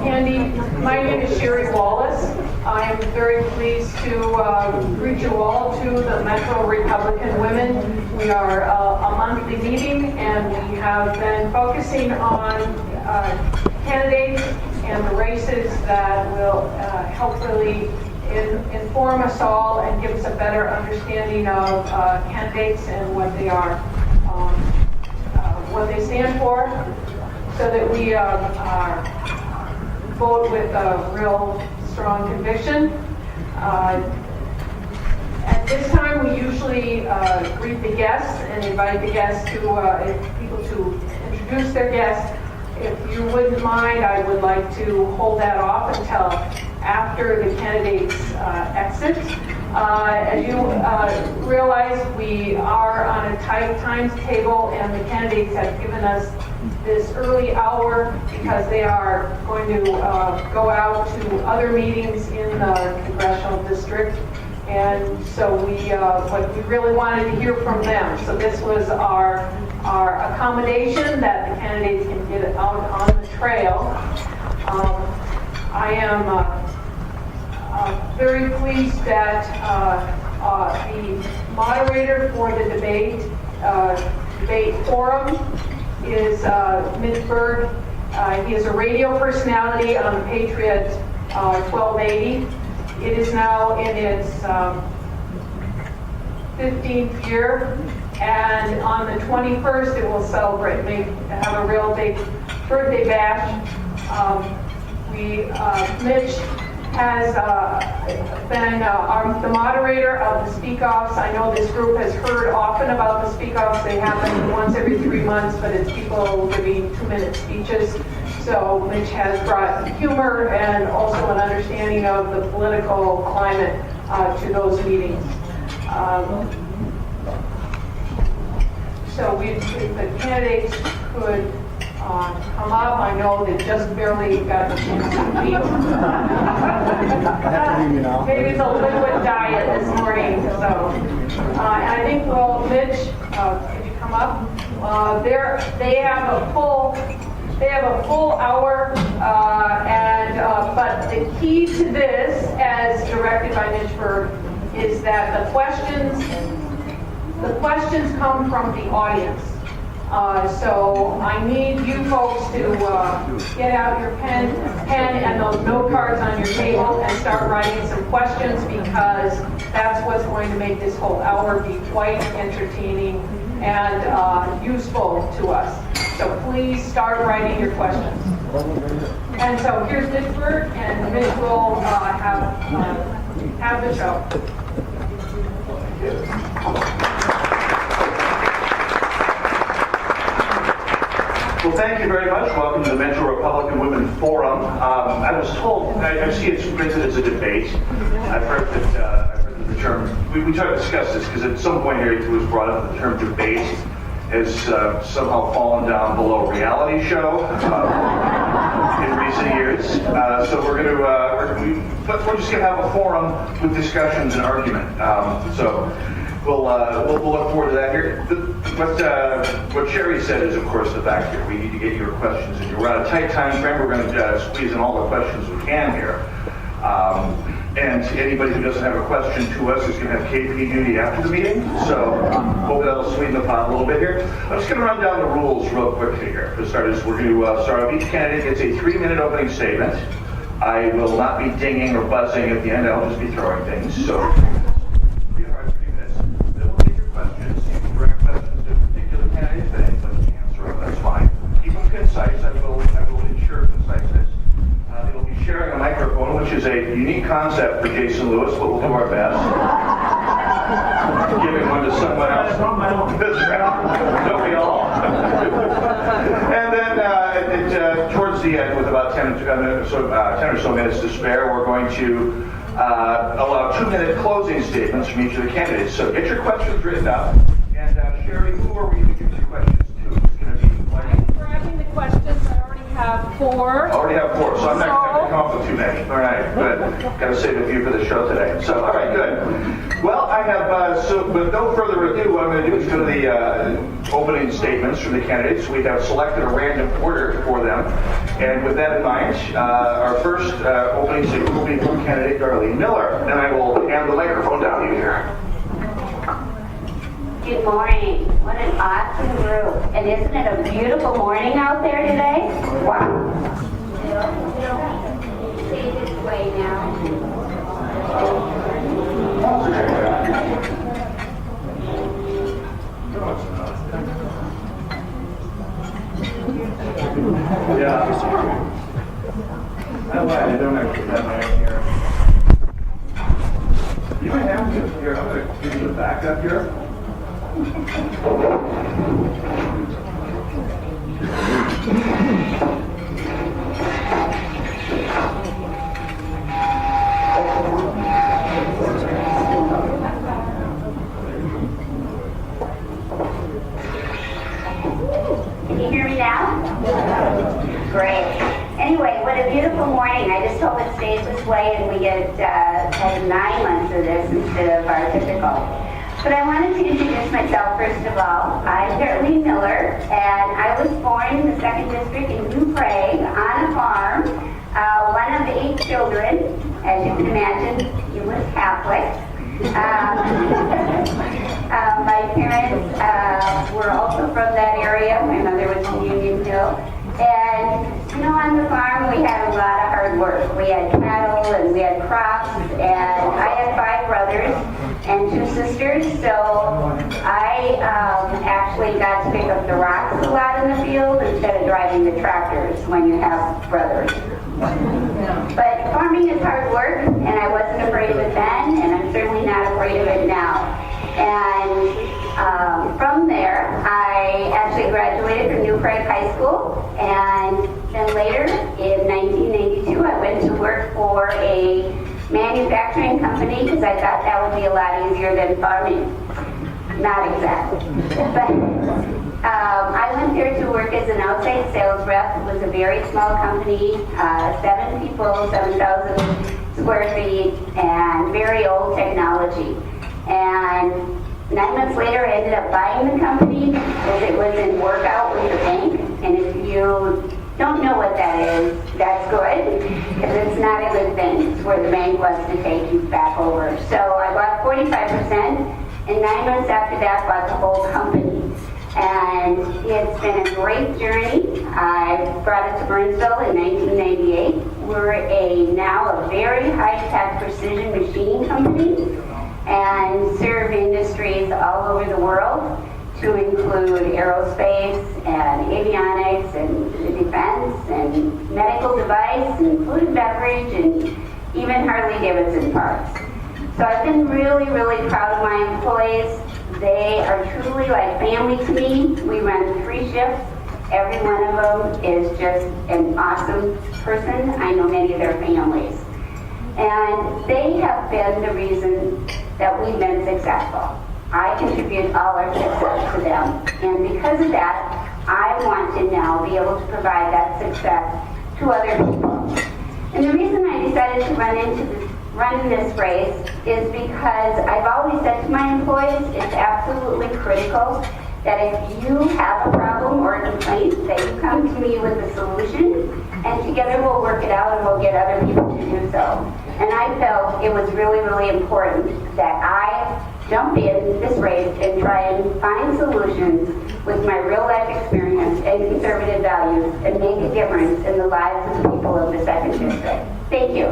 Candy. My name is Sherry Wallace. I am very pleased to greet you all to the Metro Republican Women. We are a monthly meeting, and we have been focusing on candidates and the races that will help really inform us all and give us a better understanding of candidates and what they are, what they stand for, so that we vote with a real strong conviction. At this time, we usually greet the guests and invite the guests to people to introduce their guests. If you wouldn't mind, I would like to hold that off until after the candidates exit. As you realize, we are on a tight timetable, and the candidates have given us this early hour because they are going to go out to other meetings in the congressional district. And so but we really wanted to hear from them. So this was our accommodation that the candidates can get out on the trail. I am very pleased that the moderator for the debate forum is Mitch Berg. He is a radio personality on the Patriot 1280. It is now in its 15th year, and on the 21st it will celebrate, have a real big birthday bash. Mitch has been the moderator of the speak-offs. I know this group has heard often about the speak-offs. They happen once every 3 months, but it's people giving 2-minute speeches. So Mitch has brought humor and also an understanding of the political climate to those meetings. So if the candidates could come up. I know they just barely got the chance to meet. Maybe it's a liquid diet this morning. So, and I think, well, Mitch, could you come up? They have a full hour, but the key to this, as directed by Mitch Berg, is that the questions come from the audience. So I need you folks to get out your pen and those note cards on your table and start writing some questions, because that's what's going to make this whole hour be quite entertaining and useful to us. So please start writing your questions. And so here's Mitch Berg, and Mitch will have the show. Well, thank you very much. Welcome to the Metro Republican Women Forum. I was told, I see it's printed as a debate. I've heard that the term, we tried to discuss this because at some point here it was brought up, the term debate has somehow fallen down below reality show in recent years. So we're just going to have a forum with discussions and argument. So we'll look forward to that here. What Sherry said is, of course, the fact here. We need to get your questions in. We're on a tight time frame. We're going to squeeze in all the questions we can here. And anybody who doesn't have a question to us is going to have KP duty after the meeting. So hopefully that'll sweeten the pot a little bit here. I'm just going to run down the rules real quickly here. For starters, we're going to start off. Each candidate gets a 3-minute opening statement. I will not be dinging or buzzing at the end. I'll just be throwing things. So 3 minutes. Then we'll take your questions. You can direct questions to a particular candidate that anybody can answer them. That's fine. Keep them concise. I will ensure conciseness. They will be sharing a microphone, which is a unique concept for Jason Lewis, but we'll do our best. Giving one to someone else. Don't we all? And then towards the end, with about 10 or so minutes to spare, we're going to allow 2-minute closing statements from each of the candidates. So get your questions written up. And Sherry, who are we going to give your questions to? It's going to be I'm grabbing the questions. I already have have 4. Already have 4, so I'm not going to come up with too many. All right, good. Got to save a few for the show today. So, all right, good. Well, I have, with no further ado, what I'm going to do is go to the opening statements from the candidates. We have selected a random order for them. And with that in mind, our first opening statement will be from candidate Darlene Miller. And I will hand the microphone down to you here. Good morning. What an awesome group. And isn't it a beautiful morning out there today? Wow. Stay this way now. Yeah. I lied. I don't actually have my own here. You might have to. Here, I'm going to give you the backup here. Can you hear me now? Great. Anyway, what a beautiful morning. I just hope it stays this way and we get 9 months of this instead of our typical. But I wanted to introduce myself first of all. I'm Darlene Miller, and I was born in the 2nd District in New Prague on a farm, one of 8 children. As you can imagine, he was Catholic. My parents were also from that area. My mother was in Union Hill. And, on the farm we had a lot of hard work. We had cattle and we had crops, and I had 5 brothers and 2 sisters, so I actually got to pick up the rocks a lot in the field instead of driving the tractors when you have brothers. But farming is hard work, and I wasn't afraid of it then, and I'm certainly not afraid of it now. And from there, I actually graduated from New Prague High School, and then later, in 1992, I went to work for a manufacturing company because I thought that would be a lot easier than farming. Not exactly. But I went there to work as an outside sales rep. It was a very small company, 7 people, 7,000 square feet, and very old technology. And 9 months later, I ended up buying the company because it was in workout with the bank. And if you don't know what that is, that's good, because it's not a good thing. It's where the bank wants to take you back over. So I bought 45%, and 9 months after that, bought the whole company. And it's been a great journey. I brought it to Burnsville in 1998. We're now a very high-tech precision machining company and serve industries all over the world, to include aerospace and avionics and defense and medical device and food and beverage and even Harley-Davidson parts. So I've been really, really proud of my employees. They are truly like family to me. We run 3 shifts. Every one of them is just an awesome person. I know many of their families. And they have been the reason that we've been successful. I contribute all our success to them. And because of that, I want to now be able to provide that success to other people. And the reason I decided to run in this race is because I've always said to my employees, it's absolutely critical that if you have a problem or a complaint, that you come to me with a solution, and together we'll work it out and we'll get other people to do so. And I felt it was really, really important that I jump in this race and try and find solutions with my real life experience and conservative values and make a difference in the lives of the people of the 2nd District. Thank you.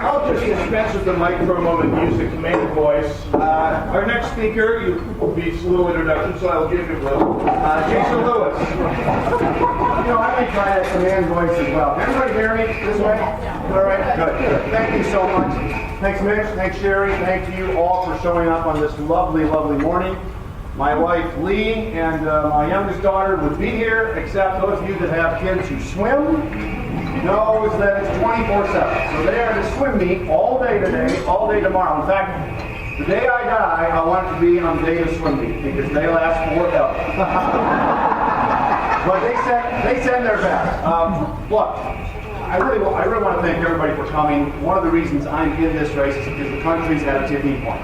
I'll just dispense with the mic for a moment and use the command voice. Our next speaker, will be a little introduction, so I'll give you a little. Jason Lewis. I may try that command voice as well. Everybody hear me this way? All right, good. Thank you so much. Thanks, Mitch. Thanks, Sherry. Thank you all for showing up on this lovely, lovely morning. My wife, Lee, and my youngest daughter would be here, except those of you that have kids who swim knows that it's 24/7. So they are at a swim meet all day today, all day tomorrow. In fact, The day I die, I want it to be on the day of swim meet because they last forever. But they send their best. Look, I really want to thank everybody for coming. One of the reasons I'm in this race is because the country's at a tipping point.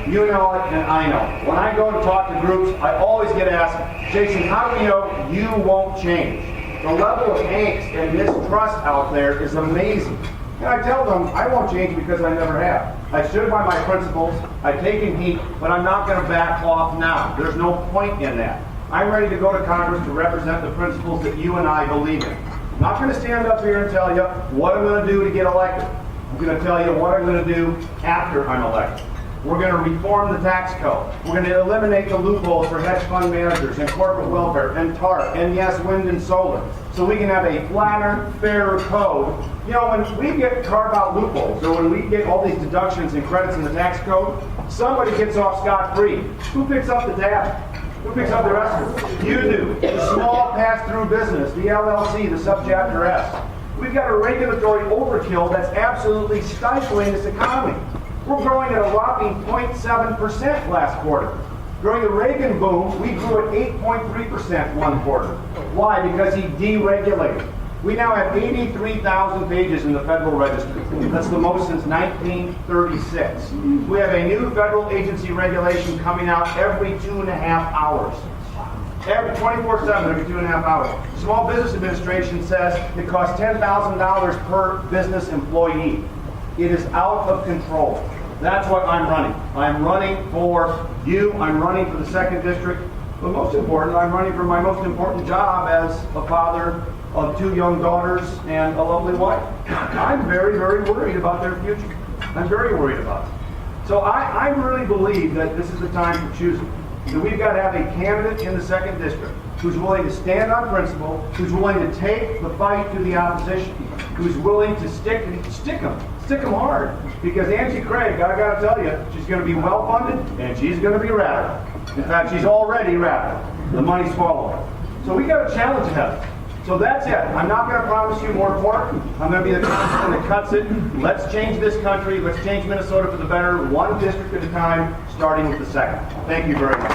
You know it, and I know it. When I go to talk to groups, I always get asked, Jason, how do we know you won't change? The level of angst and mistrust out there is amazing. And I tell them, I won't change because I never have. I stood by my principles, I've taken heat, but I'm not going to back off now. There's no point in that. I'm ready to go to Congress to represent the principles that you and I believe in. I'm not going to stand up here and tell you what I'm going to do to get elected. I'm going to tell you what I'm going to do after I'm elected. We're going to reform the tax code. We're going to eliminate the loopholes for hedge fund managers and corporate welfare and TARP and yes, wind and solar. So we can have a flatter, fairer code. You know, when we get carve out loopholes or when we get all these deductions and credits in the tax code, somebody gets off scot-free. Who picks up the tab? Who picks up the rest of it? You do. The small pass-through business, the LLC, the subchapter S. We've got a regulatory overkill that's absolutely stifling this economy. We're growing at a whopping 0.7% last quarter. During the Reagan boom, we grew at 8.3% one quarter. Why? Because he deregulated. We now have 83,000 pages in the Federal Register. That's the most since 1936. We have a new federal agency regulation coming out every 2.5 hours. Every 24/7, every 2.5 hours. The Small Business Administration says it costs $10,000 per business employee. It is out of control. That's what I'm running. I'm running for you. I'm running for the 2nd District. But most important, I'm running for my most important job as a father of 2 young daughters and a lovely wife. I'm very, very worried about their future. I'm very worried about it. So I really believe that this is the time for choosing. That we've got to have a candidate in the 2nd District who's willing to stand on principle, who's willing to take the fight to the opposition, who's willing to stick them hard. Because Angie Craig, I got to tell you, she's going to be well-funded and she's going to be radical. In fact, she's already radical. The money's following. So we got a challenge ahead. So that's it. I'm not going to promise you more pork. I'm going to be the congressman that cuts it. Let's change this country. Let's change Minnesota for the better, one district at a time, starting with the 2nd. Thank you very much.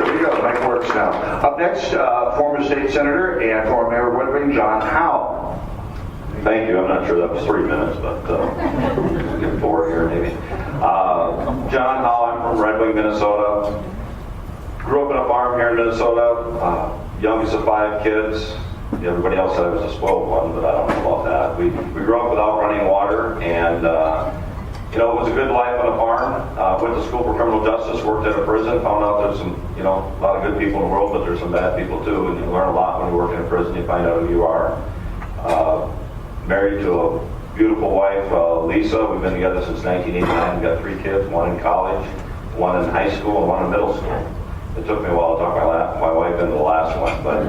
There you go. Mike works now. Up next, former state senator and former mayor of Red Wing, John Howe. Thank you. I'm not sure that was 3 minutes, but get 4 here maybe. John Howe, I'm from Red Wing, Minnesota. Grew up in a farm here in Minnesota, youngest of 5 kids. Everybody else said I was a spoiled one, but I don't know about that. We grew up without running water, and it was a good life on a farm. Went to school for criminal justice, worked at a prison, found out there's some, a lot of good people in the world, but there's some bad people too, and you learn a lot when you work in a prison. You find out who you are. Married to a beautiful wife, Lisa. We've been together since 1989. We've got 3 kids, 1 in college, 1 in high school, and 1 in middle school. It took me a while to talk my wife into the last one, but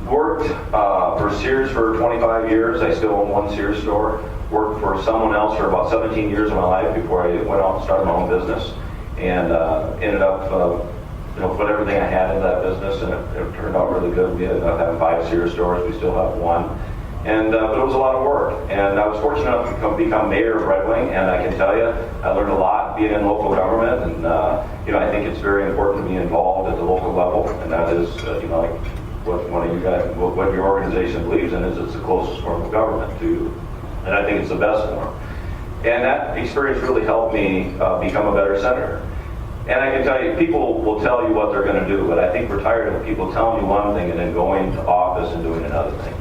worked for Sears for 25 years. I still own 1 Sears store. Worked for someone else for about 17 years of my life before I went out and started my own business, and ended up put everything I had into that business, and it turned out really good. We ended up having 5 Sears stores. We still have 1. And but it was a lot of work, and I was fortunate enough to become mayor of Red Wing, and I can tell you, I learned a lot being in local government, and I think it's very important to be involved at the local level, and that is, like what one of you guys, what your organization believes in is it's the closest form of government to you, and I think it's the best form. And that experience really helped me become a better senator. And I can tell you, people will tell you what they're going to do, but I think we're tired of people telling you one thing and then going to office and doing another thing.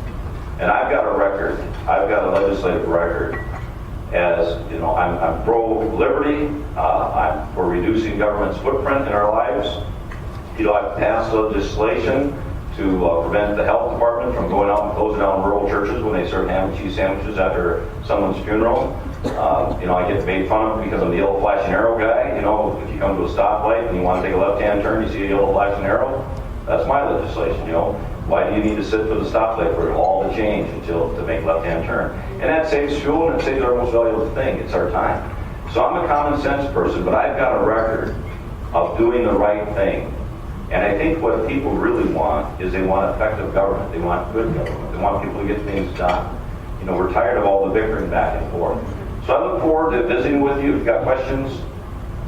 And I've got a record. I've got a legislative record. As I'm pro-liberty. I'm for reducing government's footprint in our lives. I've passed legislation to prevent the health department from going out and closing down rural churches when they serve ham and cheese sandwiches after someone's funeral. I get made fun of because I'm the yellow flashing arrow guy. If you come to a stoplight and you want to take a left-hand turn, you see a yellow flashing arrow. That's my legislation. Why do you need to sit for the stoplight for it all to change to make left-hand turn? And that saves fuel, and it saves our most valuable thing. It's our time. So I'm a common sense person, but I've got a record of doing the right thing. And I think what people really want is they want effective government. They want good government. They want people to get things done. we're tired of all the bickering back and forth. So I look forward to visiting with you. If you've got questions,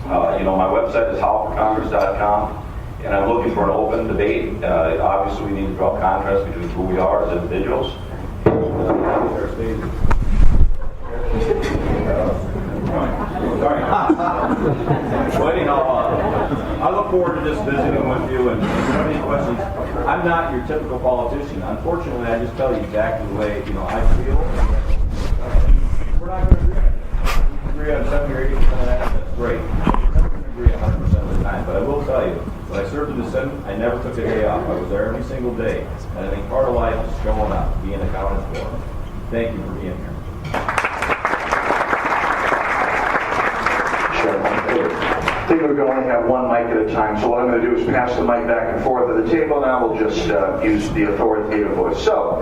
my website is howeforcongress.com, and I'm looking for an open debate. Obviously, we need to draw contrast between who we are as individuals. Well, anyhow, I look forward to just visiting with you, and if you have any questions, I'm not your typical politician. Unfortunately, I just tell you exactly the way I feel. We're not going to agree on it. We can agree on 70 or 80% of that, that's great. We're never going to agree 100% of the time, but I will tell you, when I served in the Senate, I never took a day off. I was there every single day, and I think part of life is showing up, being accounted for. Thank you for being here. I think we're going to have one mic at a time, so what I'm going to do is pass the mic back and forth at the table. Now we'll just use the authoritative voice. So,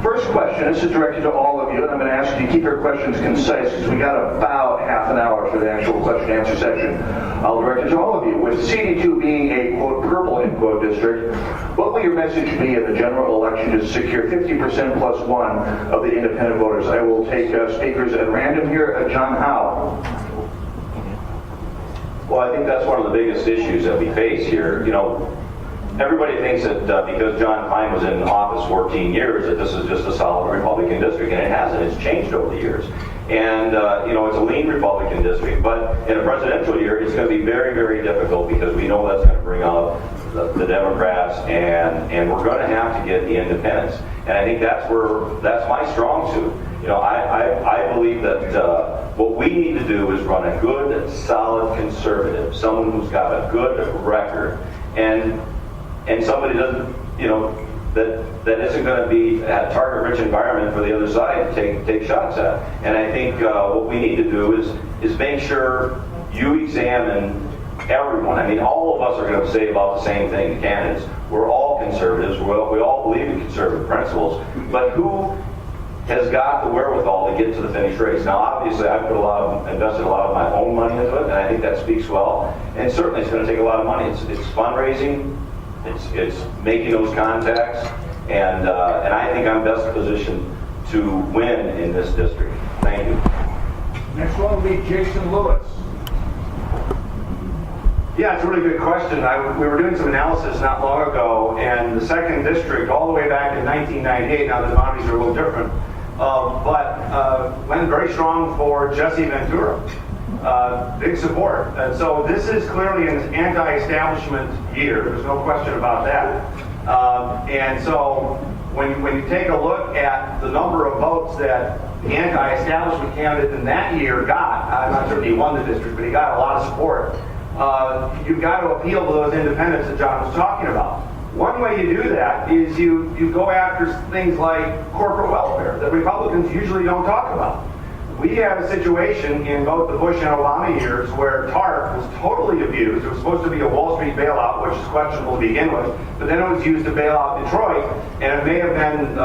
first question, this is directed to all of you, and I'm going to ask you to keep your questions concise, because we got about half an hour for the actual question and answer session. I'll direct it to all of you. With CD2 being a, quote, purple, end quote, district, what will your message be in the general election to secure 50% plus one of the independent voters? I will take speakers at random here. John Howe. Well, I think that's one of the biggest issues that we face here. Everybody thinks that because John Klein was in office 14 years, that this is just a solid Republican district, and it hasn't. It's changed over the years. And, it's a lean Republican district, but in a presidential year, it's going to be very, very difficult, because we know that's going to bring out the Democrats, and we're going to have to get the independents. And I think that's my strong suit. I believe that what we need to do is run a good, solid conservative, someone who's got a good record, and somebody doesn't, that isn't going to be a target-rich environment for the other side to take shots at. And I think what we need to do is make sure you examine everyone. I mean, all of us are going to say about the same thing, the candidates. We're all conservatives. We all believe in conservative principles. But who has got the wherewithal to get to the finish race? Now, obviously, I've invested a lot of my own money into it, and I think that speaks well. And certainly, it's going to take a lot of money. It's fundraising. It's making those contacts, and I think I'm best positioned to win in this district. Thank you. Next one will be Jason Lewis. Yeah, it's a really good question. We were doing some analysis not long ago, and the second district, all the way back in 1998, now the boundaries are a little different, but went very strong for Jesse Ventura. Big support. And so this is clearly an anti-establishment year. There's no question about that. And so when you take a look at the number of votes that the anti-establishment candidate in that year got, I'm not sure if he won the district, but he got a lot of support. You've got to appeal to those independents that John was talking about. One way you do that is you go after things like corporate welfare that Republicans usually don't talk about. We had a situation in both the Bush and Obama years where TARP was totally abused. It was supposed to be a Wall Street bailout, which is questionable to begin with, but then it was used to bail out Detroit, and it may have been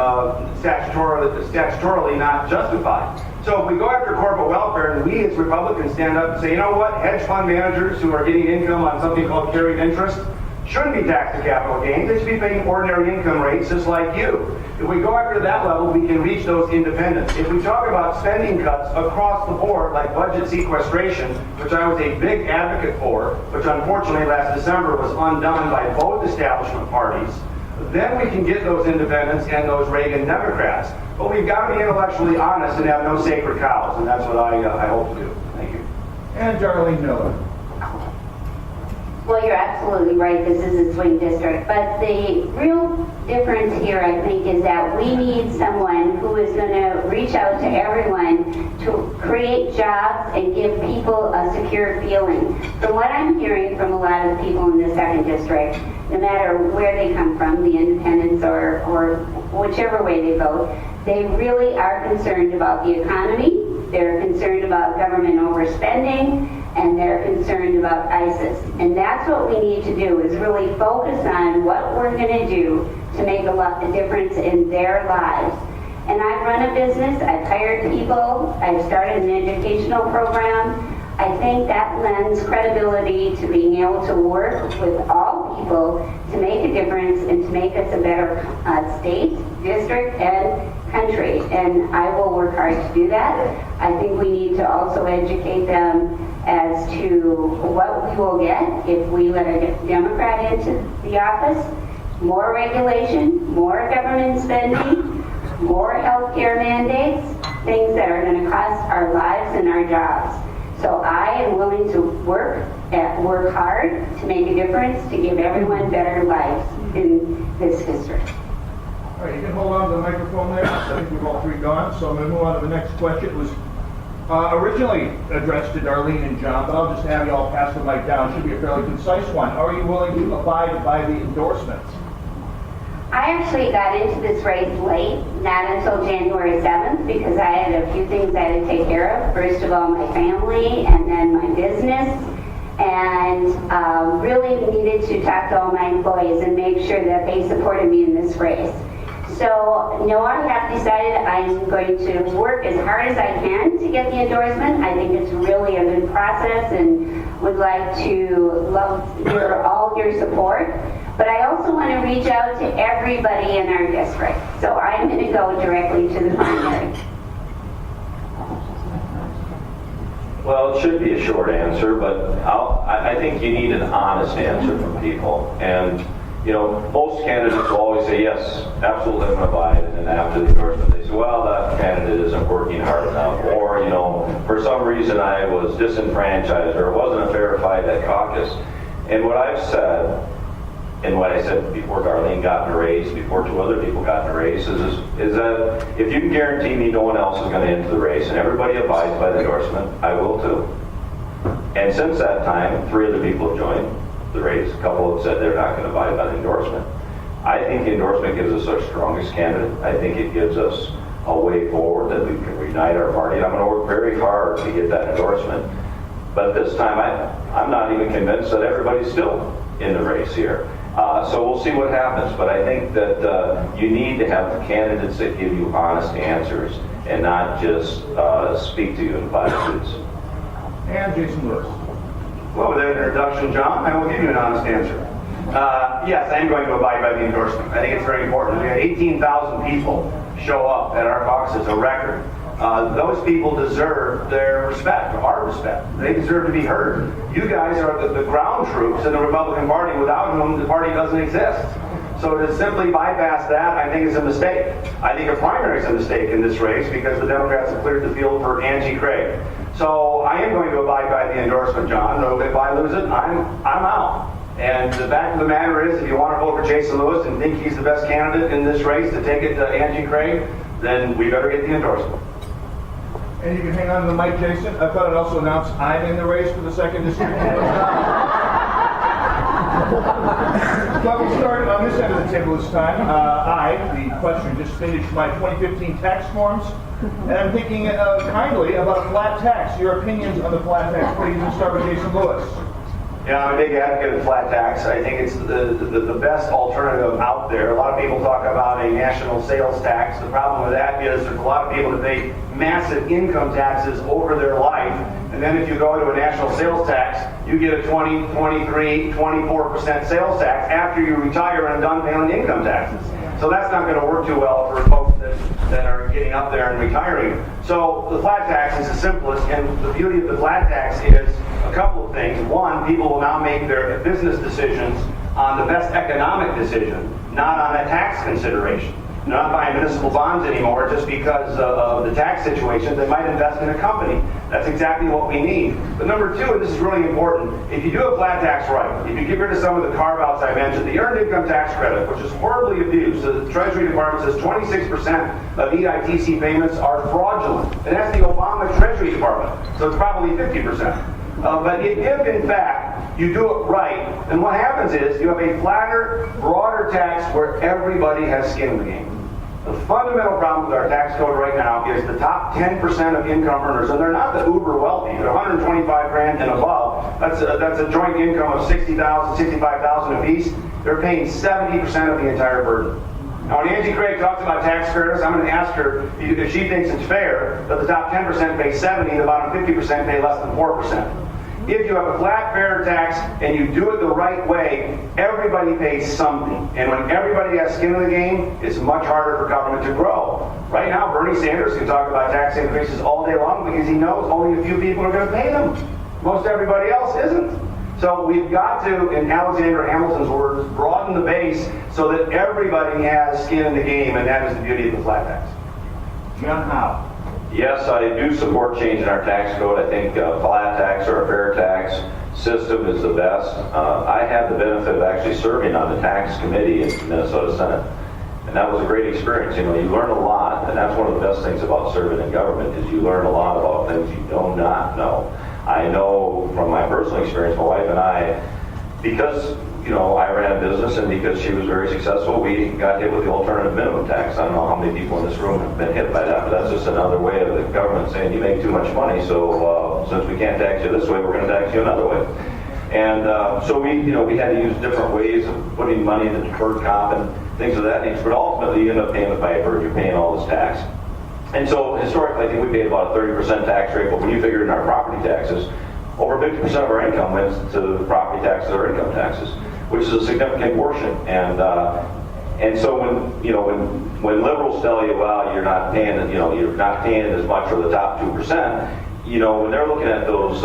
statutorily not justified. So if we go after corporate welfare, and we as Republicans stand up and say, you know what, hedge fund managers who are getting income on something called carried interest shouldn't be taxed to capital gains. They should be paying ordinary income rates just like you. If we go after that level, we can reach those independents. If we talk about spending cuts across the board, like budget sequestration, which I was a big advocate for, which unfortunately last December was undone by both establishment parties, then we can get those independents and those Reagan Democrats. But we've got to be intellectually honest and have no sacred cows, and that's what I hope to do. Thank you. And Darlene Miller. Well, you're absolutely right. This is a swing district. But the real difference here, I think, is that we need someone who is going to reach out to everyone to create jobs and give people a secure feeling. From what I'm hearing from a lot of the people in the second district, no matter where they come from, the independents or whichever way they vote, they really are concerned about the economy. They're concerned about government overspending, and they're concerned about ISIS. And that's what we need to do, is really focus on what we're going to do to make a difference in their lives. And I've run a business, I've hired people, I've started an educational program. I think that lends credibility to being able to work with all people to make a difference and to make us a better state, district, and country, and I will work hard to do that. I think we need to also educate them as to what we will get if we let a Democrat into the office. More regulation, more government spending, more health care mandates, things that are going to cost our lives and our jobs. So I am willing to work hard to make a difference, to give everyone better lives in this district. All right, you can hold on to the microphone there. I think we've all three gone, so I'm going to move on to the next question. It was originally addressed to Darlene and John, but I'll just have you all pass the mic down. It should be a fairly concise one. Are you willing to abide by the endorsements? I actually got into this race late, not until January 7th, because I had a few things I had to take care of. First of all, my family, and then my business, and really needed to talk to all my employees and make sure that they supported me in this race. So, no, I have decided I'm going to work as hard as I can to get the endorsement. I think it's really a good process and would like to love all your support. But I also want to reach out to everybody in our district. So I'm going to go directly to the primary. Well, it should be a short answer, but I think you need an honest answer from people. And, you know, most candidates will always say, yes, absolutely, I'm going to buy it. And then after the endorsement, they say, well, that candidate isn't working hard enough. Or, you know, for some reason I was disenfranchised or it wasn't a fair fight at caucus. And what I've said, and what I said before Darlene got in a race, before two other people got in a race, is that if you can guarantee me no one else is going to enter the race and everybody abides by the endorsement, I will too. And since that time, 3 other people have joined the race. A couple have said they're not going to abide by the endorsement. I think the endorsement gives us our strongest candidate. I think it gives us a way forward that we can reunite our party. And I'm going to work very hard to get that endorsement. But this time, I'm not even convinced that everybody's still in the race here. So we'll see what happens, but I think that you need to have candidates that give you honest answers and not just speak to you in platitudes. And Jason Lewis. Well, with that introduction, John, I will give you an honest answer. Yes, I am going to abide by the endorsement. I think it's very important. We had 18,000 people show up at our caucus, a record. Those people deserve their respect, our respect. They deserve to be heard. You guys are the ground troops in the Republican Party, without whom the party doesn't exist. So to simply bypass that, I think is a mistake. I think a primary is a mistake in this race because the Democrats have cleared the field for Angie Craig. So I am going to abide by the endorsement, John. So if I lose it, I'm out. And the fact of the matter is, if you want to vote for Jason Lewis and think he's the best candidate in this race to take it to Angie Craig, then we better get the endorsement. And you can hang on to the mic, Jason. I thought I'd also announce I'm in the race for the 2nd district. So we'll start on this end of the table this time. The question, just finished my 2015 tax forms, and I'm thinking kindly about a flat tax. Your opinions on the flat tax, please. We'll start with Jason Lewis. Yeah, I'm a big advocate of flat tax. I think it's the best alternative out there. A lot of people talk about a national sales tax. The problem with that is there's a lot of people that pay massive income taxes over their life. And then if you go to a national sales tax, you get a 20, 23, 24% sales tax after you retire and done paying income taxes. So that's not going to work too well for folks that are getting up there and retiring. So the flat tax is the simplest, and the beauty of the flat tax is a couple of things. One, people will now make their business decisions on the best economic decision, not on a tax consideration. They're not buying municipal bonds anymore just because of the tax situation. They might invest in a company. That's exactly what we need. But number 2, and this is really important, if you do a flat tax right, if you get rid of some of the carve-outs I mentioned, the Earned Income Tax Credit, which is horribly abused, the Treasury Department says 26% of EITC payments are fraudulent. And that's the Obama Treasury Department, so it's probably 50%. But if in fact you do it right, then what happens is you have a flatter, broader tax where everybody has skin in the game. The fundamental problem with our tax code right now is the top 10% of income earners, and they're not the uber wealthy, they're 125 grand and above. That's a joint income of 60,000, 65,000 apiece. They're paying 70% of the entire burden. Now, when Angie Craig talks about tax fairness, I'm going to ask her if she thinks it's fair that the top 10% pay 70% and the bottom 50% pay less than 4%. if you have a flat fair tax and you do it the right way, everybody pays something. And when everybody has skin in the game, it's much harder for government to grow. Right now, Bernie Sanders can talk about tax increases all day long because he knows only a few people are going to pay them. Most everybody else isn't. So we've got to, in Alexander Hamilton's words, broaden the base so that everybody has skin in the game, and that is the beauty of the flat tax. John Howe. Yes, I do support changing our tax code. I think a flat tax or a fair tax system is the best. I had the benefit of actually serving on the tax committee in Minnesota Senate, and that was a great experience. You know, you learn a lot, and that's one of the best things about serving in government is you learn a lot about things you do not know. I know from my personal experience, my wife and I, because I ran a business and because she was very successful, we got hit with the alternative minimum tax. I don't know how many people in this room have been hit by that, but that's just another way of the government saying you make too much money, so since we can't tax you this way, we're going to tax you another way. And so we had to use different ways of putting money into deferred comp and things of that nature, but ultimately you end up paying the piper and you're paying all this tax. And so historically, I think we paid about a 30% tax rate, but when you figure in our property taxes, over 50% of our income went to property taxes or income taxes, which is a significant portion. And so when liberals tell you, well, you're not paying as much for the top 2%, when they're looking at those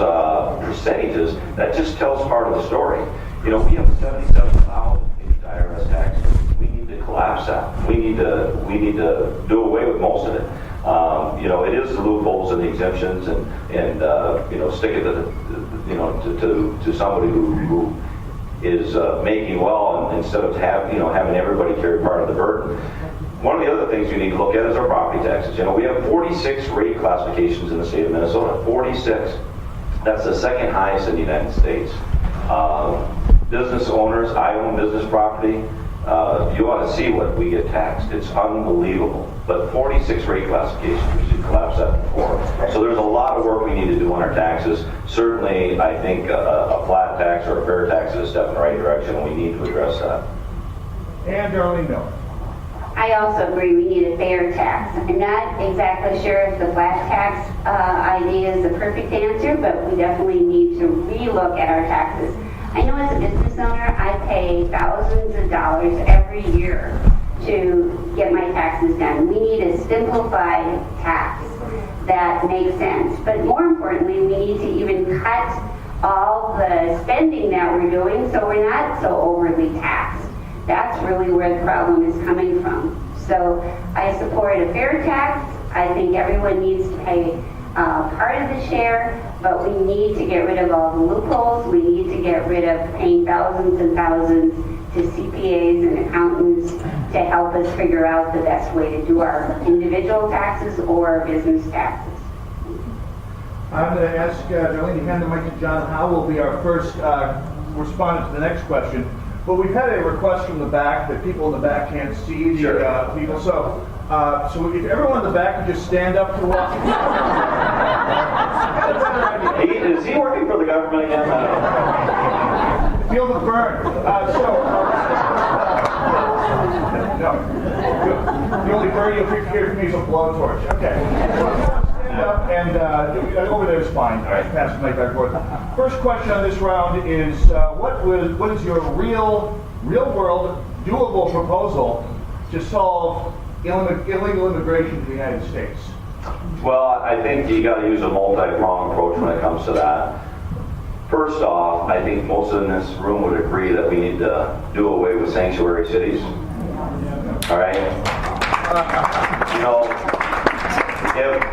percentages, that just tells part of the story. We have 77,000 IRS tax. We need to collapse that. We need to do away with most of it. It is the loopholes and the exemptions, and stick it to somebody who is making well, and instead of having everybody carry part of the burden. One of the other things you need to look at is our property taxes. We have 46 rate classifications in the state of Minnesota. 46. That's the second highest in the United States. Business owners, I own business property. You ought to see what we get taxed. It's unbelievable. But 46 rate classifications, we should collapse that before. So there's a lot of work we need to do on our taxes. Certainly, I think a flat tax or a fair tax is a step in the right direction, and we need to address that. And Darlene Miller. I also agree we need a fair tax. I'm not exactly sure if the flat tax idea is the perfect answer, but we definitely need to relook at our taxes. I know as a business owner, I pay thousands of dollars every year to get my taxes done. We need a simplified tax that makes sense. But more importantly, we need to even cut all the spending that we're doing so we're not so overly taxed. That's really where the problem is coming from. So I support a fair tax. I think everyone needs to pay part of the share, but we need to get rid of all the loopholes. We need to get rid of paying thousands and thousands to CPAs and accountants to help us figure out the best way to do our individual taxes or business taxes. I'm going to ask Darlene to hand the mic to John Howe, will be our first respondent to the next question. But we've had a request from the back that people in the back can't see the people. So if everyone in the back could just stand up to walk. Is he working for the government again? Feel the burn. The only burn you'll hear from me is a blowtorch. Okay. Stand up and over there is fine. All right, pass the mic back and forth. First question on this round is what is your real world doable proposal to solve illegal immigration to the United States? Well, I think you got to use a multi-pronged approach when it comes to that. First off, I think most in this room would agree that we need to do away with sanctuary cities. All right?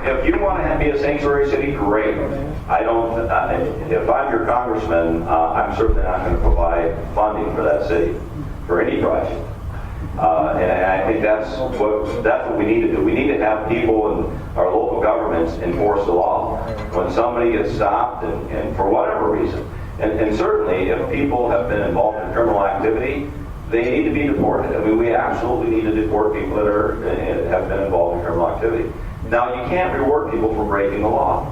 If you want to be a sanctuary city, great. If I'm your congressman, I'm certainly not going to provide funding for that city, for any project. And I think that's what we need to do. We need to have people in our local governments enforce the law. When somebody gets stopped and for whatever reason, and certainly if people have been involved in criminal activity, they need to be deported. I mean, we absolutely need to deport people that have been involved in criminal activity. Now, you can't reward people for breaking the law.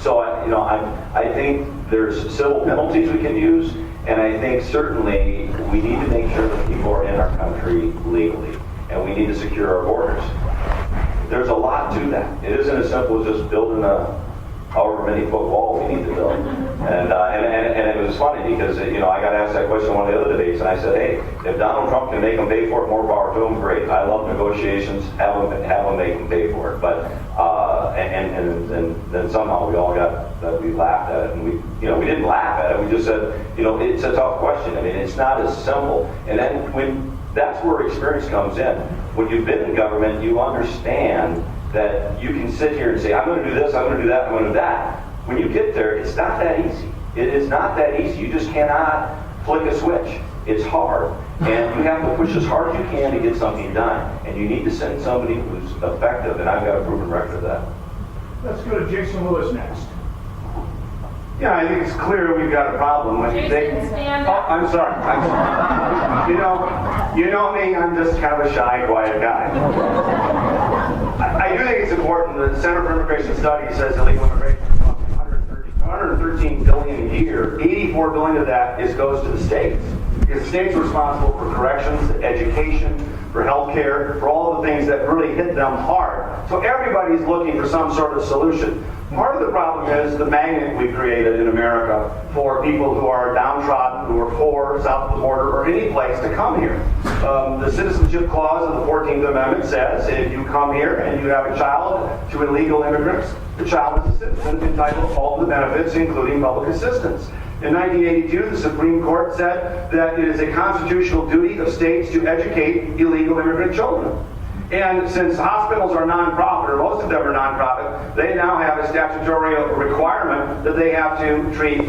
So, I think there's civil penalties we can use, and I think certainly we need to make sure that people are in our country legally, and we need to secure our borders. There's a lot to that. It isn't as simple as just building a however many foot wall we need to build. And it was funny because, I got asked that question in one of the other debates, and I said, hey, if Donald Trump can make them pay for it, more power to him, great. I love negotiations, have them make them pay for it. But, and then somehow we all we laughed at it, and we didn't laugh at it, we just said, it's a tough question. I mean, it's not as simple. And then that's where experience comes in. When you've been in government, you understand that you can sit here and say, I'm going to do this, I'm going to do that, I'm going to do that. When you get there, it's not that easy. It is not that easy. You just cannot flick a switch. It's hard. And you have to push as hard as you can to get something done. And you need to send somebody who's effective, and I've got a proven record of that. Let's go to Jason Lewis next. Yeah, I think it's clear we've got a problem with Jason, stand up. Oh, I'm sorry. You know me, I'm just kind of a shy, quiet guy. I do think it's important. The Center for Immigration Studies says illegal immigration is costing $113 billion a year. $84 billion of that goes to the states. Because the states are responsible for corrections, education, for health care, for all the things that really hit them hard. So everybody's looking for some sort of solution. Part of the problem is the magnet we created in America for people who are downtrodden, who are poor, south of the border, or any place to come here. The Citizenship Clause of the 14th Amendment says if you come here and you have a child to illegal immigrants, the child is a citizen entitled to all the benefits, including public assistance. In 1982, the Supreme Court said that it is a constitutional duty of states to educate illegal immigrant children. And since hospitals are nonprofit, or most of them are nonprofit, they now have a statutory requirement that they have to treat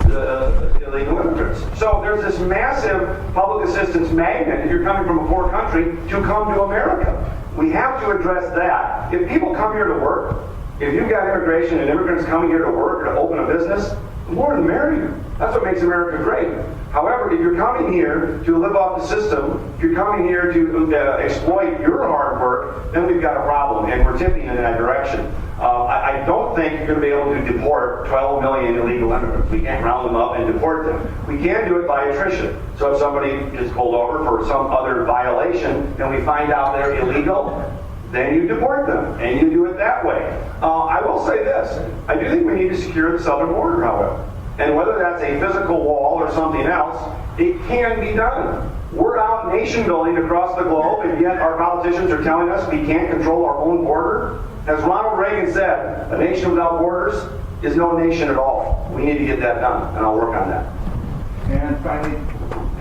illegal immigrants. So there's this massive public assistance magnet if you're coming from a poor country to come to America. We have to address that. If people come here to work, if you've got immigration and immigrants coming here to work or to open a business, the more the merrier. That's what makes America great. However, if you're coming here to live off the system, if you're coming here to exploit your hard work, then we've got a problem, and we're tipping in that direction. I don't think you're going to be able to deport 12 million illegal immigrants. We can't round them up and deport them. We can do it by attrition. So if somebody is pulled over for some other violation and we find out they're illegal, then you deport them, and you do it that way. I will say this. I do think we need to secure the southern border, however. And whether that's a physical wall or something else, it can be done. We're out nation building across the globe, and yet our politicians are telling us we can't control our own border. As Ronald Reagan said, a nation without borders is no nation at all. We need to get that done, and I'll work on that.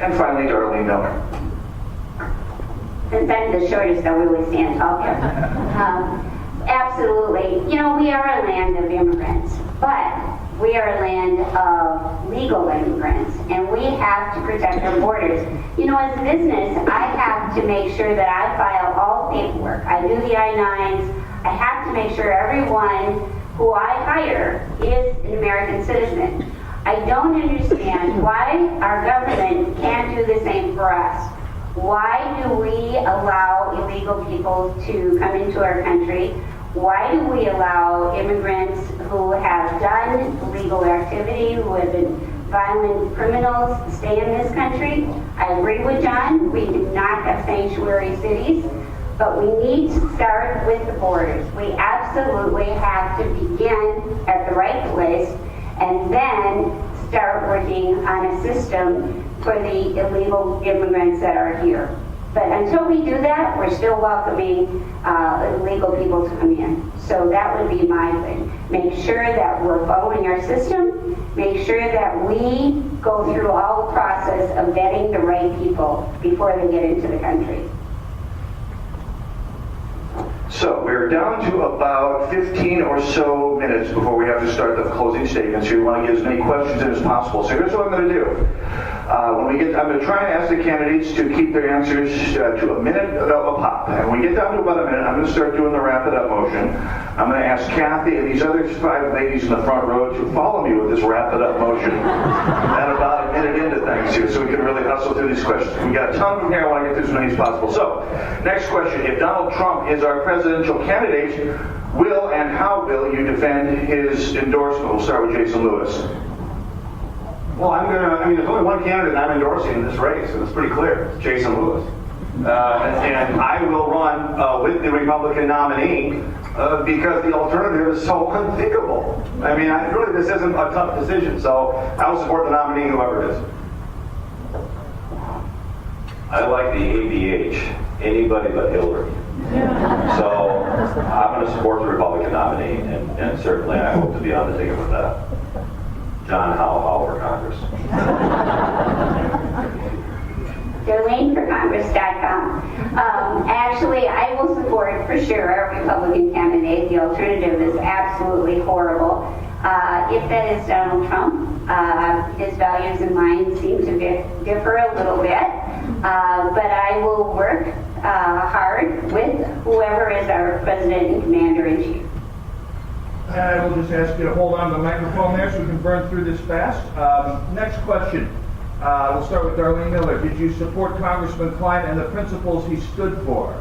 And finally, Darlene Miller. Since I'm the shortest, I really stand tall here. Absolutely. We are a land of immigrants, but we are a land of legal immigrants, and we have to protect our borders. As a business, I have to make sure that I file all paperwork. I do the I-9s. I have to make sure everyone who I hire is an American citizen. I don't understand why our government can't do the same for us. Why do we allow illegal people to come into our country? Why do we allow immigrants who have done illegal activity, who have been violent criminals, to stay in this country? I agree with John. We do not have sanctuary cities, but we need to start with the borders. We absolutely have to begin at the right place and then start working on a system for the illegal immigrants that are here. But until we do that, we're still welcoming illegal people to come in. So that would be my thing. Make sure that we're following our system. Make sure that we go through all the process of vetting the right people before they get into the country. So we're down to about 15 or so minutes before we have to start the closing statements. We want to get as many questions in as possible. So here's what I'm going to do. I'm going to try and ask the candidates to keep their answers to a minute of a pop. And when we get down to about a minute, I'm going to start doing the wrap it up motion. I'm going to ask Kathy and these other 5 ladies in the front row to follow me with this wrap it up motion. And about a minute into things here, so we can really hustle through these questions. We got a ton from here. I want to get through as many as possible. So, next question. If Donald Trump is our presidential candidate, will and how will you defend his endorsement? We'll start with Jason Lewis. Well, there's only one candidate I'm endorsing in this race, and it's pretty clear. It's Jason Lewis. And I will run with the Republican nominee because the alternative is so unthinkable. I mean, really, this isn't a tough decision, so I will support the nominee, whoever it is. I like the ABH, anybody but Hillary. So I'm going to support the Republican nominee, and certainly I hope to be on the ticket with that. John Howe for Congress. Darlene for Congress.com. Actually, I will support for sure our Republican candidate. The alternative is absolutely horrible. If that is Donald Trump, his values and mine seem to differ a little bit. But I will work hard with whoever is our president and commander-in-chief. And I will just ask you to hold on to the microphone there so we can burn through this fast. Next question. We'll start with Darlene Miller. Did you support Congressman Klein and the principles he stood for?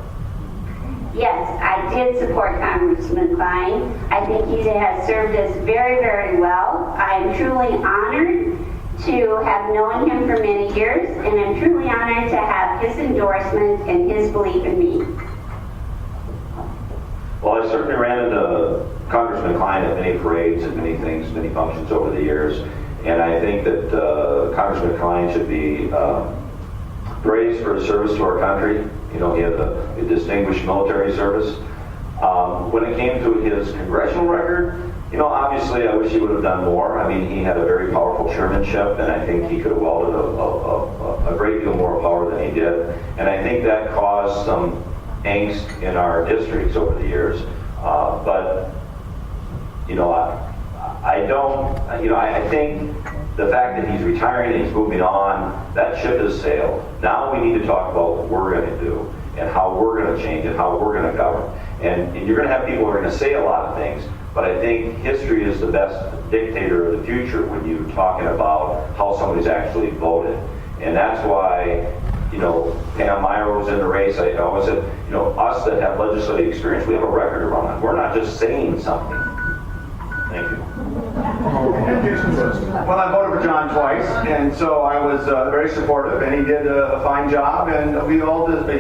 Yes, I did support Congressman Klein. I think he has served us very, very well. I'm truly honored to have known him for many years, and I'm truly honored to have his endorsement and his belief in me. Well, I certainly ran into Congressman Klein at many parades and many things, many functions over the years, and I think that Congressman Klein should be praised for his service to our country. You know, he had a distinguished military service. When it came to his congressional record, you know, obviously I wish he would have done more. I mean, he had a very powerful chairmanship, and I think he could have wielded a great deal more power than he did. And I think that caused some angst in our districts over the years. But, you know, I think the fact that he's retiring and he's moving on, that ship has sailed. Now we need to talk about what we're going to do and how we're going to change and how we're going to govern. And you're going to have people who are going to say a lot of things, but I think history is the best dictator of the future when you're talking about how somebody's actually voted. And that's why, you know, Pam Meyer was in the race. I always said, you know, us that have legislative experience, we have a record to run on. We're not just saying something. Thank you. Well, I voted for John twice, and so I was very supportive, and he did a fine job, and he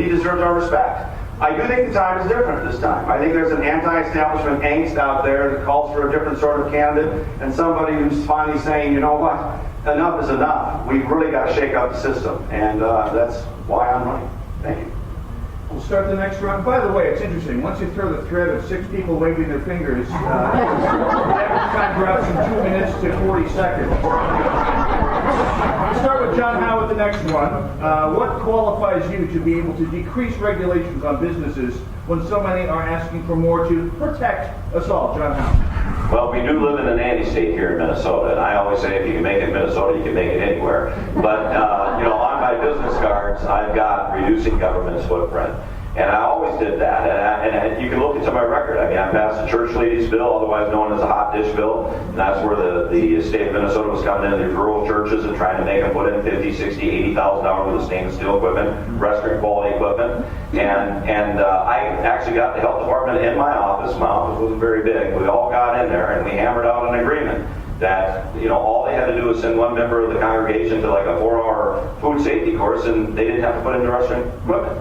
deserves our respect. I do think the time is different this time. I think there's an anti-establishment angst out there that calls for a different sort of candidate, and somebody who's finally saying, you know what, enough is enough. We've really got to shake up the system, and that's why I'm running. Thank you. We'll start the next round. By the way, it's interesting. Once you throw the thread of 6 people waving their fingers, the average time drops from 2 minutes to 40 seconds. We'll start with John Howe with the next one. What qualifies you to be able to decrease regulations on businesses when so many are asking for more to protect us all? John Howe. Well, we do live in a nanny state here in Minnesota, and I always say if you can make it in Minnesota, you can make it anywhere. But, you know, on my business cards, I've got reducing government's footprint. And I always did that. And you can look into my record. I mean, I passed the church ladies bill, otherwise known as a hot dish bill. And that's where the state of Minnesota was coming into these rural churches and trying to make them put in $50,000, $60,000, $80,000 worth of stainless steel equipment, restaurant quality equipment. And I actually got the health department in my office. My office wasn't very big. We all got in there and we hammered out an agreement that, you know, all they had to do was send one member of the congregation to like a 4-hour food safety course, and they didn't have to put in the restaurant equipment.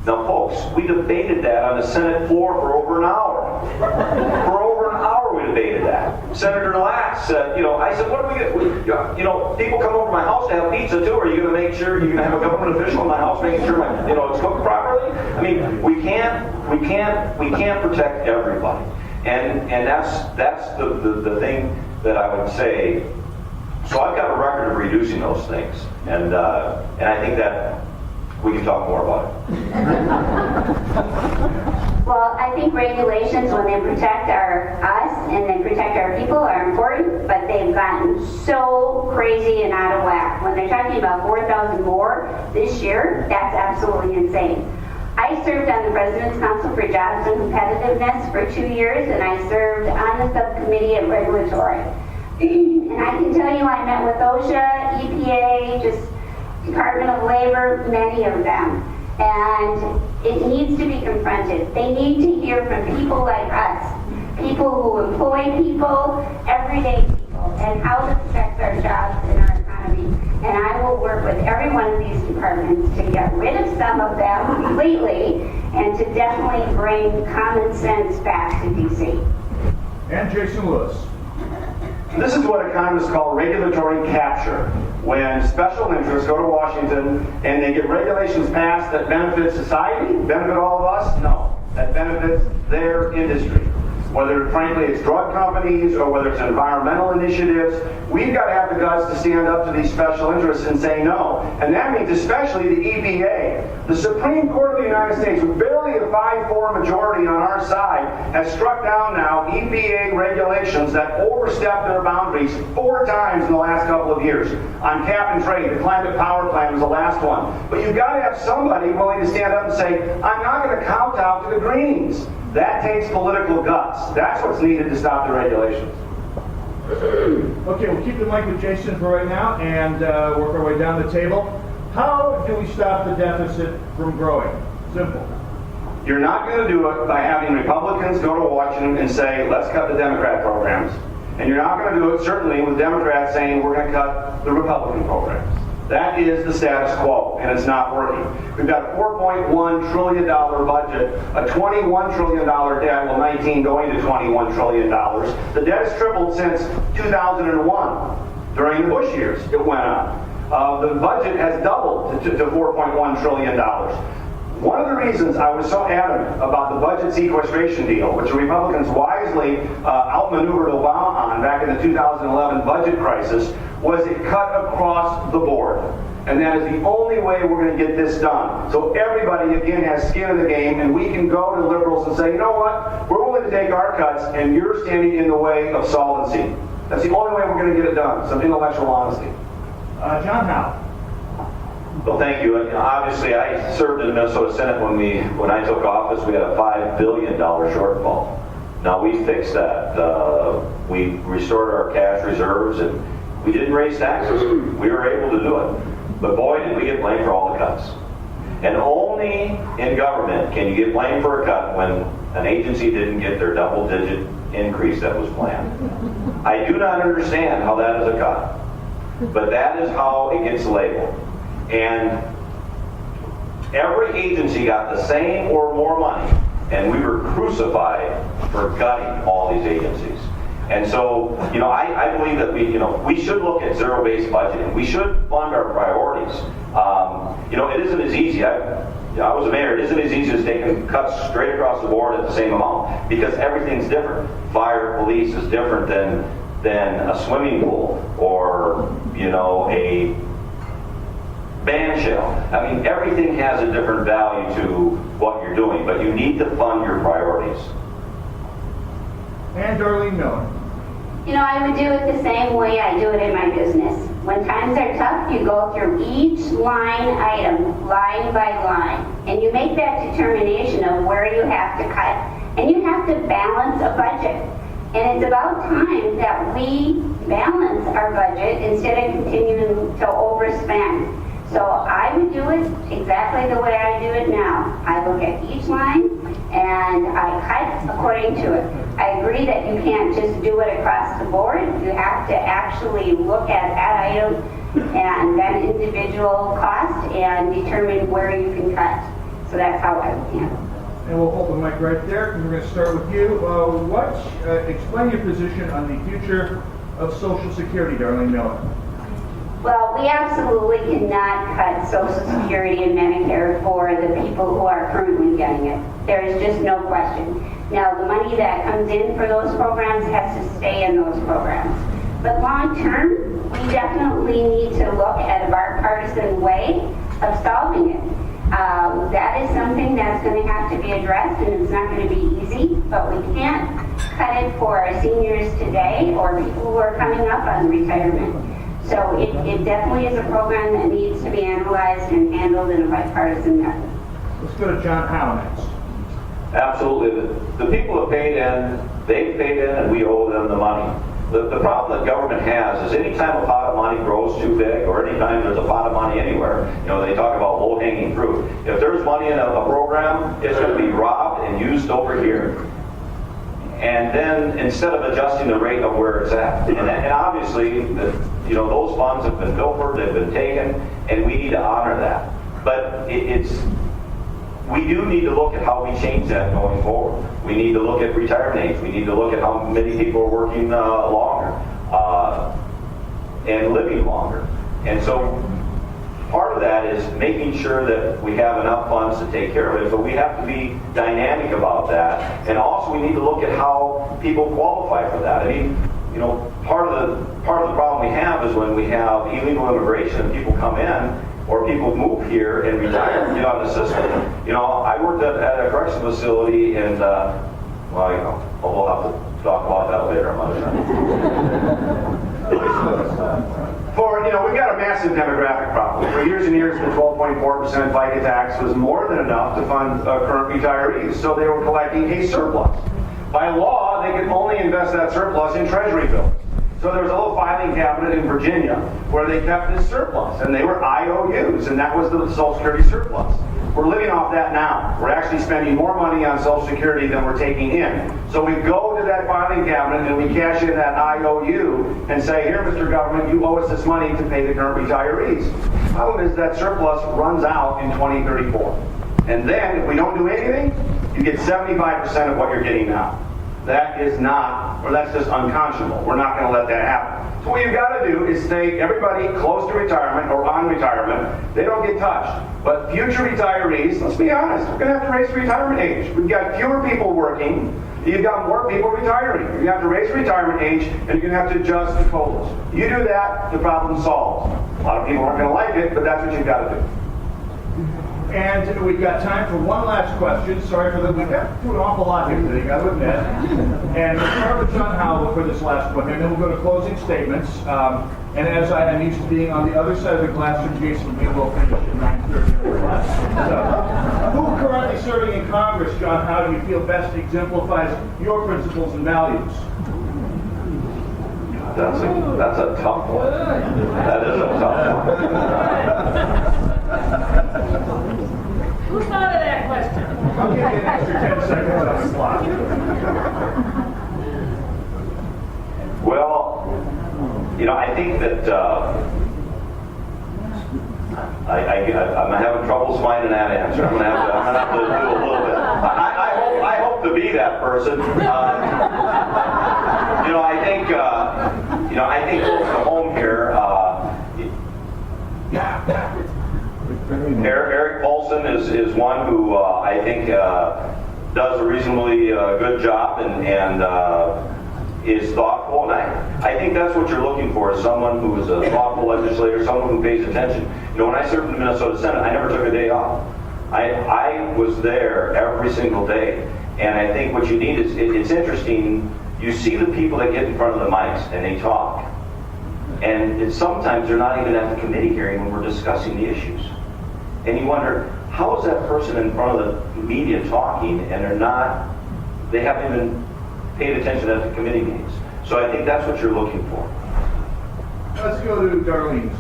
Now, folks, we debated that on the Senate floor for over an hour. For over an hour we debated that. Senator Lax said, you know, I said, what are we going to, you know, people come over to my house to have pizza too. Are you going to make sure you're going to have a government official in my house making sure my, you know, it's cooked properly? I mean, we can't protect everybody. And that's the thing that I would say. So I've got a record of reducing those things. And I think that we can talk more about it. Well, I think regulations, when they protect us and they protect our people, are important, but they've gotten so crazy and out of whack. When they're talking about 4,000 more this year, that's absolutely insane. I served on the President's Council for Jobs and Competitiveness for 2 years, and I served on the subcommittee of regulatory. And I can tell you I met with OSHA, EPA, just Department of Labor, many of them. And it needs to be confronted. They need to hear from people like us, people who employ people, everyday people, and how this affects our jobs and our economy. And I will work work with every one of these departments to get rid of some of them completely and to definitely bring common sense back to DC. And Jason Lewis. This is what economists call regulatory capture. When special interests go to Washington and they get regulations passed that benefit society, benefit all of us, no. That benefits their industry. Whether, frankly, it's drug companies or whether it's environmental initiatives, we've got to have the guts to stand up to these special interests and say no. And that means especially the EPA. The Supreme Court of the United States, with barely a 5-4 majority on our side, has struck down now EPA regulations that overstep their boundaries 4 times in the last couple of years. On cap and trade, the Climate Power Plan was the last one. But you've got to have somebody willing to stand up and say, I'm not going to kowtow to the Greens. That takes political guts. That's what's needed to stop the regulations. Okay, we'll keep the mic with Jason for right now and work our way down the table. How do we stop the deficit from growing? Simple. You're not going to do it by having Republicans go to Washington and say, let's cut the Democrat programs. And you're not going to do it, certainly, with Democrats saying we're going to cut the Republican programs. That is the status quo, and it's not working. We've got a $4.1 trillion budget, a $21 trillion debt, well, 19 going to $21 trillion. The debt has tripled since 2001. During the Bush years, it went up. The budget has doubled to $4.1 trillion. One of the reasons I was so adamant about the budget sequestration deal, which the Republicans wisely outmaneuvered Obama on back in the 2011 budget crisis, was it cut across the board. And that is the only way we're going to get this done. So everybody, again, has skin in the game, and we can go to liberals and say, you know what, we're willing to take our cuts, and you're standing in the way of solvency. That's the only way we're going to get it done, some intellectual honesty. John Howe. Well, thank you. And obviously, I served in the Minnesota Senate when I took office. We had a $5 billion shortfall. Now, we fixed that. We restored our cash reserves, and we didn't raise taxes. We were able to do it. But boy, did we get blamed for all the cuts. And only in government can you get blamed for a cut when an agency didn't get their double-digit increase that was planned. I do not understand how that is a cut. But that is how it gets labeled. And every agency got the same or more money, and we were crucified for gutting all these agencies. And so, I believe that we should look at zero-based budgeting. We should fund our priorities. It isn't as easy. I was a mayor. It isn't as easy as taking cuts straight across the board at the same amount because everything's different. Fire, police is different than a swimming pool or a band shell. I mean, everything has a different value to what you're doing, but you need to fund your priorities. And Darlene Miller. I would do it the same way I do it in my business. When times are tough, you go through each line item, line by line, and you make that determination of where you have to cut, and you have to balance a budget. And it's about time that we balance our budget instead of continuing to overspend. So I would do it exactly the way I do it now. I look at each line and I cut according to it. I agree that you can't just do it across the board. You have to actually look at that item and that individual cost and determine where you can cut. So that's how I would handle it. And we'll hold the mic right there. And we're going to start with you. Explain your position on the future of Social Security, Darlene Miller. Well, we absolutely cannot cut Social Security and Medicare for the people who are currently getting it. There is just no question. Now, the money that comes in for those programs has to stay in those programs. But long term, we definitely need to look at a bipartisan way of solving it. That is something that's going to have to be addressed, and it's not going to be easy, but we can't cut it for our seniors today or people who are coming up on retirement. So it definitely is a program that needs to be analyzed and handled in a bipartisan method. Let's go to John Howe next. Absolutely. The people have paid in, they've paid in, and we owe them the money. The problem that government has is anytime a pot of money grows too big, or anytime there's a pot of money anywhere, they talk about low-hanging fruit. If there's money in a program, it's going to be robbed and used over here. And then instead of adjusting the rate of where it's at, and obviously You know, those funds have been pilfered, they've been taken, and we need to honor that. But we do need to look at how we change that going forward. We need to look at retirement age. We need to look at how many people are working longer and living longer. And so part of that is making sure that we have enough funds to take care of it, but we have to be dynamic about that. And also we need to look at how people qualify for that. I mean, you know, part of the problem we have is when we have illegal immigration and people come in, or people move here and retire and get out of the system. You know, I worked at a correctional facility, and well, you know, we'll have to talk about that later. We've got a massive demographic problem. For years and years, the 12.4% FICA tax was more than enough to fund current retirees, so they were collecting a surplus. By law, they could only invest that surplus in treasury bills. So there was a little filing cabinet in Virginia where they kept this surplus, and they were IOUs, and that was the Social Security surplus. We're living off that now. We're actually spending more money on Social Security than we're taking in. So we go to that filing cabinet and we cash in that IOU and say, here, Mr. Government, you owe us this money to pay the current retirees. The problem is that surplus runs out in 2034. And then, if we don't do anything, you get 75% of what you're getting now. That is not, or that's just unconscionable. We're not going to let that happen. So what you've got to do is stay everybody close to retirement or on retirement. They don't get touched. But future retirees, let's be honest, we're going to have to raise the retirement age. We've got fewer people working. You've got more people retiring. You have to raise the retirement age, and you're going to have to adjust the COLAs. You do that, the problem's solved. A lot of people aren't going to like it, but that's what you've got to do. And we've got time for one last question. Sorry for that. We've got through an awful lot here today, got to admit. And we'll start with John Howe for this last one, and then we'll go to closing statements. And as I am used to being on the other side of the glass from Jason, we will finish at 9:30. So, who currently serving in Congress, John Howe, do you feel best exemplifies your principles and values? That's a tough one. That is a tough one. Who thought of that question? I'll give you an extra 10 seconds on the clock. Well, you know, I think that I'm having trouble finding that answer. I'm gonna have to do a little bit. I hope to be that person. I think close to home here. Eric Paulson is one who I think does a reasonably good job and is thoughtful. And I think that's what you're looking for, is someone who is a thoughtful legislator, someone who pays attention. You know, when I served in the Minnesota Senate, I never took a day off. I was there every single day. And I think what you need is, it's interesting, you see the people that get in front of the mics and they talk. And sometimes they're not even at the committee hearing when we're discussing the issues. And you wonder, how is that person in front of the media talking and they haven't even paid attention at the committee meetings. So I think that's what you're looking for. Let's go to Darlene.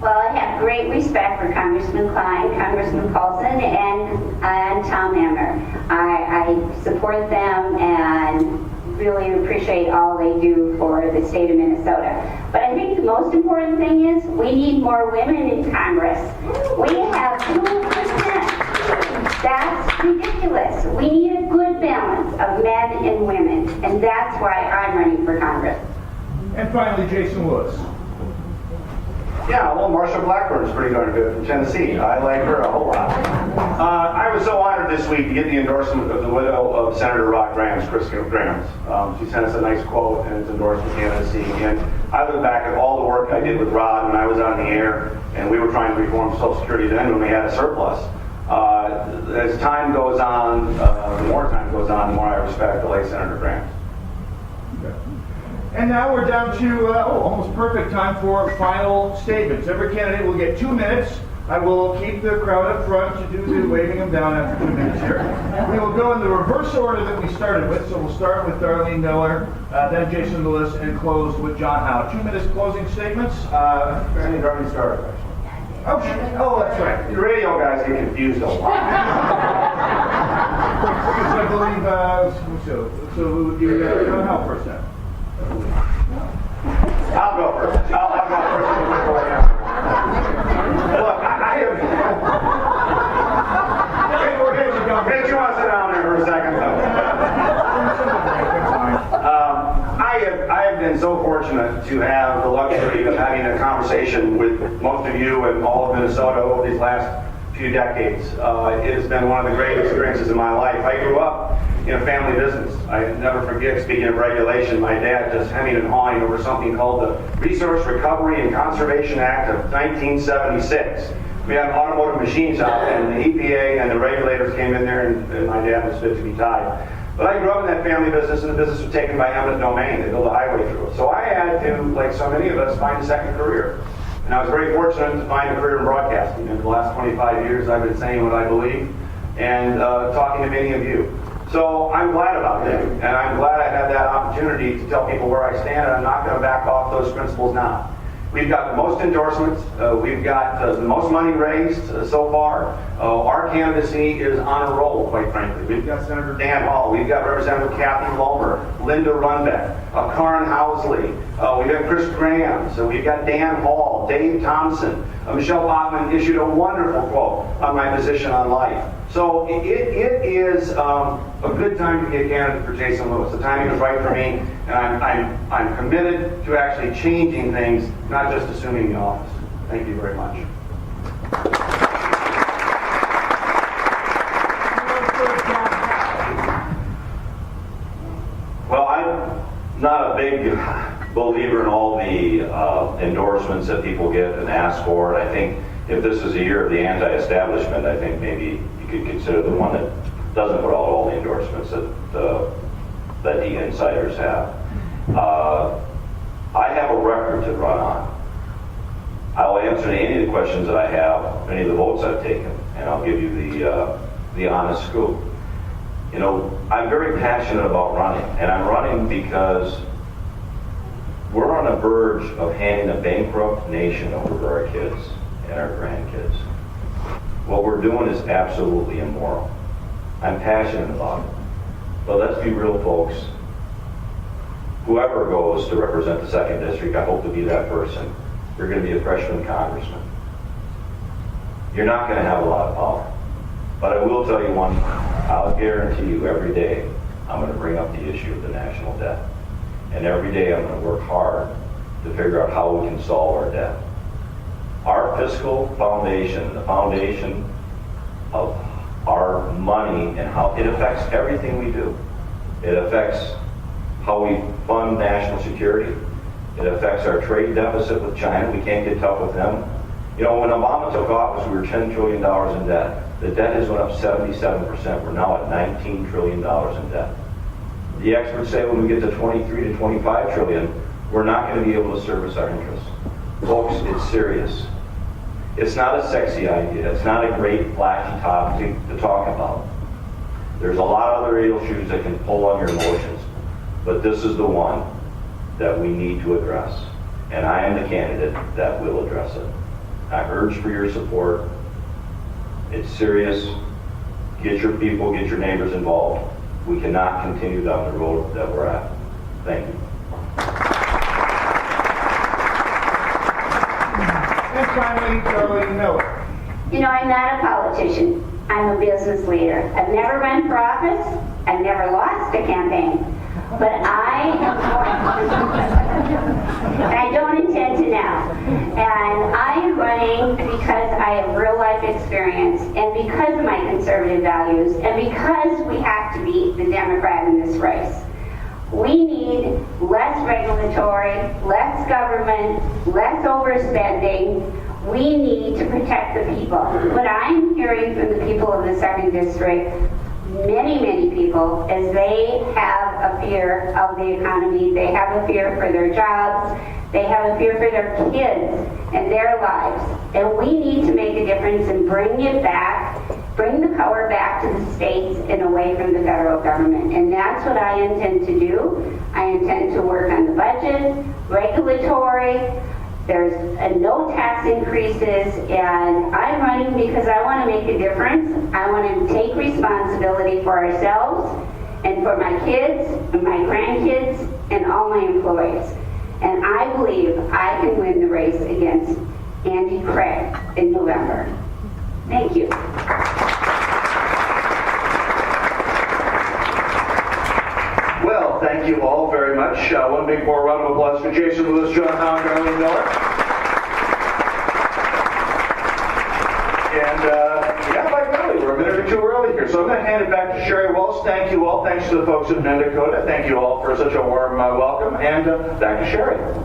Well, I have great respect for Congressman Klein, Congressman Paulson, and Tom Emmer. I support them and really appreciate all they do for the state of Minnesota. But I think the most important thing is we need more women in Congress. We have 2%. That's ridiculous. We need a good balance of men and women, and that's why I'm running for Congress. And finally, Jason Lewis. Yeah, well, Marsha Blackburn's pretty darn good from Tennessee. I like her a whole lot. I was so honored this week to get the endorsement of the widow of Senator Rod Graham's, Chris Graham's. She sent us a nice quote, and it's endorsed with Tennessee. And I look back at all the work I did with Rod when I was on the air, and we were trying to reform Social Security then when we had a surplus. As time goes on, the more time goes on, the more I respect the late Senator Graham. And now we're down to almost perfect time for final statements. Every candidate will get 2 minutes. I will keep the crowd up front to do the waving them down after 2 minutes here. We will go in the reverse order that we started with. So we'll start with Darlene Miller, then Jason Lewis, and close with John Howe. 2 minutes closing statements. Darlene already started, actually. Oh, that's right. The radio guys get confused a lot. Because I believe, so you John Howe first then. I'll go first. I'll go first. Look, I have... Hey, you want to sit down there for a second? I have been so fortunate to have the luxury of having a conversation with most of you and all of Minnesota over these last few decades. It has been one of the great experiences in my life. I grew up in a family business. I never forget, speaking of regulation, my dad just hemming and hawing over something called the Resource Recovery and Conservation Act of 1976. We had an automotive machine shop, and the EPA and the regulators came in there, and my dad was fit to be tied. But I grew up in that family business, and the business was taken by eminent domain. They built a highway through it. So I had to, like so many of us, find a second career. And I was very fortunate to find a career in broadcasting. In the last 25 years, I've been saying what I believe and talking to many of you. So I'm glad about that, and I'm glad I had that opportunity to tell people where I stand, and I'm not going to back off those principles now. We've got the most endorsements. We've got the most money raised so far. Our candidacy is on a roll, quite frankly. We've got Senator Dan Hall. We've got Representative Kathy Lomer, Linda Runbeck, Karin Housley. We've got Chris Graham. So we've got Dan Hall, Dave Thompson. Michelle Bachmann issued a wonderful quote on my position on life. So it is a good time to be a candidate for Jason Lewis. The timing is right for me, and I'm committed to actually changing things, not just assuming the office. Thank you very much. Well, I'm not a big believer in all the endorsements that people get and ask for. And I think if this is a year of the anti-establishment, I think maybe you could consider the one that doesn't put out all the endorsements that the insiders have. I have a record to run on. I'll answer any of the questions that I have, any of the votes I've taken, and I'll give you the honest scoop. You know, I'm very passionate about running, and I'm running because we're on the verge of handing a bankrupt nation over to our kids and our grandkids. What we're doing is absolutely immoral. I'm passionate about it. But let's be real, folks. Whoever goes to represent the 2nd District, I hope to be that person. You're going to be a freshman congressman. You're not going to have a lot of power. But I will tell you one thing. I'll guarantee you every day I'm going to bring up the issue of the national debt. And every day I'm going to work hard to figure out how we can solve our debt. Our fiscal foundation, the foundation of our money and how it affects everything we do. It affects how we fund national security. It affects our trade deficit with China. We can't get tough with them. You know, when Obama took office, we were $10 trillion in debt. The debt has went up 77%. We're now at $19 trillion in debt. The experts say when we get to 23 to 25 trillion, we're not going to be able to service our interests. Folks, it's serious. It's not a sexy idea. It's not a great flashy topic to talk about. There's a lot of other issues that can pull on your emotions, but this is the one that we need to address. And I am the candidate that will address it. I urge for your support. It's serious. Get your people, get your neighbors involved. We cannot continue down the road that we're at. Thank you. And finally, Darlene Miller. You know, I'm not a politician. I'm a business leader. I've never run for office. I've never lost a campaign. But I am I don't intend to now. And I am running because I have real life experience and because of my conservative values and because we have to beat the Democrat in this race. We need less regulatory, less government, less overspending. We need to protect the people. What I'm hearing from the people of the 2nd District, many people, is they have a fear of the economy. They have a fear for their jobs. They have a fear for their kids and their lives. And we need to make a difference and bring it back, bring the power back to the states and away from the federal government. And that's what I intend to do. I intend to work on the budget, regulatory. There's no tax increases, and I'm running because I want to make a difference. I want to take responsibility for ourselves and for my kids and my grandkids and all my employees. and I believe I can win the race against Andy Craig in November. Thank you. Well, thank you all very much. One big more round of applause for Jason Lewis, John Howe, and Darlene Miller. And yeah, by golly, we're a minute or two early here. So I'm going to hand it back to Sherry Walsh. Thank you all. Thanks to the folks of Mendakota. Thank you all for such a warm welcome. And back to Sherry.